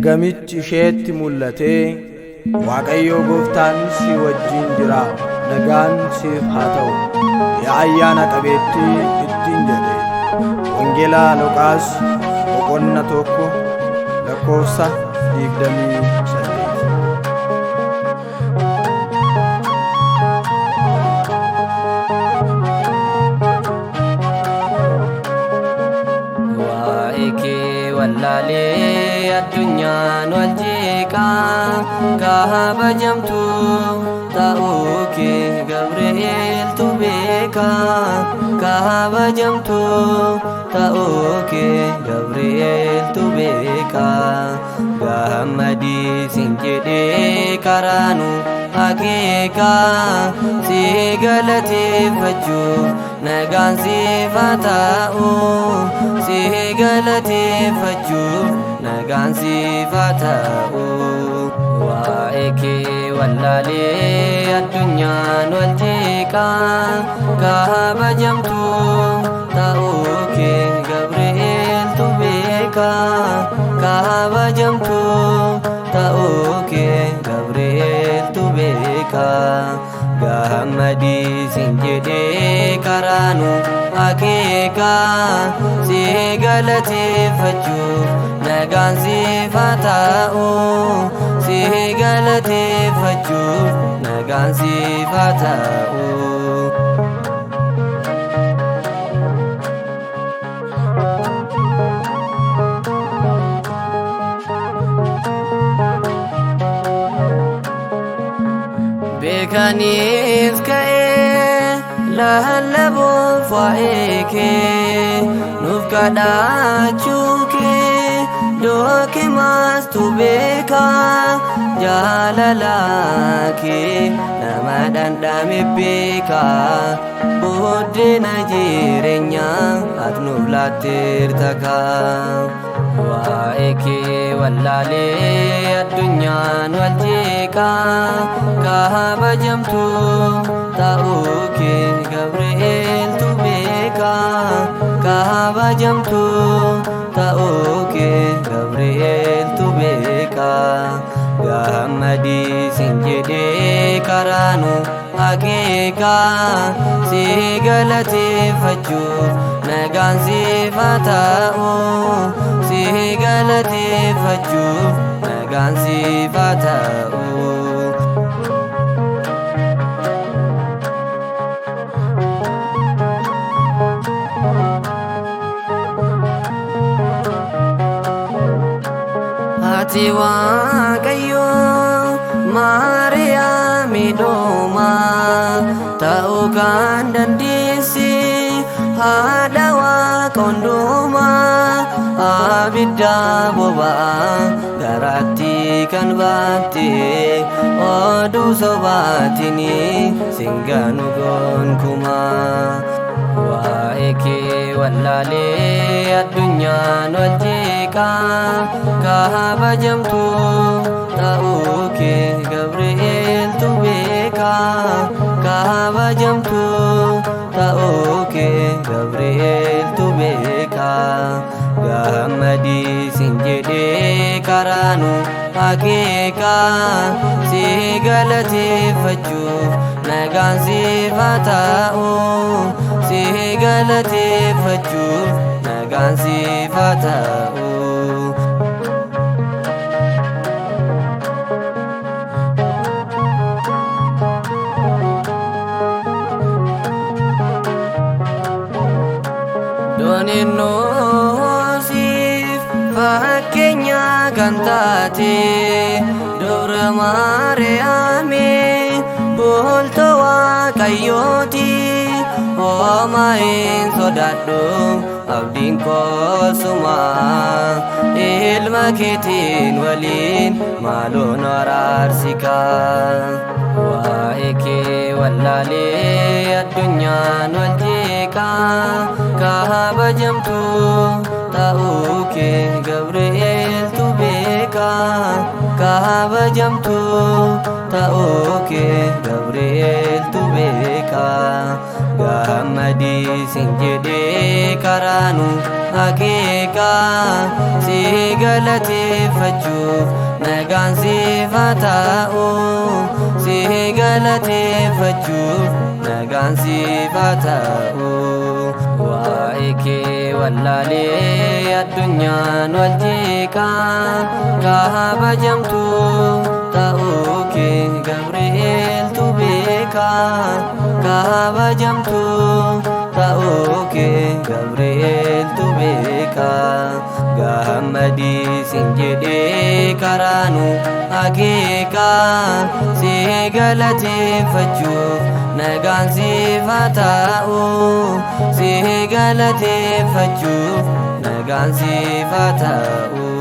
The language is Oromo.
ergamichi isheetti mul'atee Waaqayyo gooftaan si wajjin jira, nagaan siif haa ta'u, yaa ayyaana qabeettii ittiin jedhe. Wangeela Luqaas boqonnaa 1 lakkoofsa 28. Wallale addunyaan wal jeeqaa kabajamtu ta'uu kee Gabri'eeltu beekaa. Kabajamtu ta'uu kee Gabri'eeltu beekaa. Gammadii siin jedhee karaanu akeekaa. Si galateeffachuu nagaan siif haa ta'u. Si galateeffachuu nagaan siif haa ta'u. Waa'ee kee wallaalee addunyaan wal jeeqaa. Kabajamtu ta'uu kee Gabri'eeltu beekaa. Kabajamtu ta'uu kee Gabri'eeltu beekaa. Gammadii siin jedhee karaanu akeekaa. Si galateeffachuu nagaan siif haa ta'u. Si galateeffachuu nagaan siif haa ta'u. Beekaniif ka'ee lallabuuf waa'ee kee nuuf kadhachuu kee dookimastu beekaa. Jaalala kee nama dhandhame beekaa. Buddeena jireenyaa ati nuuf laatteerta kaa. Waa'ee kee wallaalee addunyaan wal jeeqaa. Kabajamtu ta'uu kee Gabri'eeltu beekaa. Kabajamtu ta'uu kee Gabri'eeltu beekaa. Gammadii siin jedhee karaanu akeekaa. Si galateeffachuu nagaan siif haa ta'u. Si galateeffachuu nagaan siif haa ta'u. Ati Waaqayyo Maariyaam dhoomaa ta'uu kan dandeesse. Haadha Waaqa hundumaa abidda boba'aa garaatti kan baatte. Oduu sobaatiin singanu gonkumaa. Waa'ee kee wallaalee addunyaan wal jeeqaa. Kabajamtu ta'uu kee Gabri'eeltu beekaa. Kabajamtu ta'uu kee Gabri'eeltu beekaa. Gammadii siin jedhee karaanu akeekaa. Si galateeffachuu nagaan siif haa ta'u. Si galateeffachuu nagaan siif haa ta'u. Dooninnoo siif fakkeenya kan taate Dubra Maariyaamii bultoo Waaqayyooti. Homaa hin sodaadhu abdiin koo sumaa. Ilma keetiin waliin maaloo nu araarsikaa. Waa'ee kee wallaalee addunyaan wal jeeqaa. Kabajamtu ta'uu kee Gabri'eeltu beekaa. Kabajamtu ta'uu kee Gabri'eeltu beekaa. Gammadii siin jedhee karaanu haqiqa si galateeffachuuf nagaan siif haa ta'u si galateeffachuuf nagaan siif haa ta'u waa'ee kee wallaalee addunyaan wal jeeqaa kabajamtu ta'uu kee Gabri'eeltu beeka kabajamtu ta'uu kee Gabri'eeltu beeka gammadii sin jedhee karaanu haqiqa si galateeffachuuf nagaan siif haa ta'u si galateeffachuuf nagaan siif haa ta'u.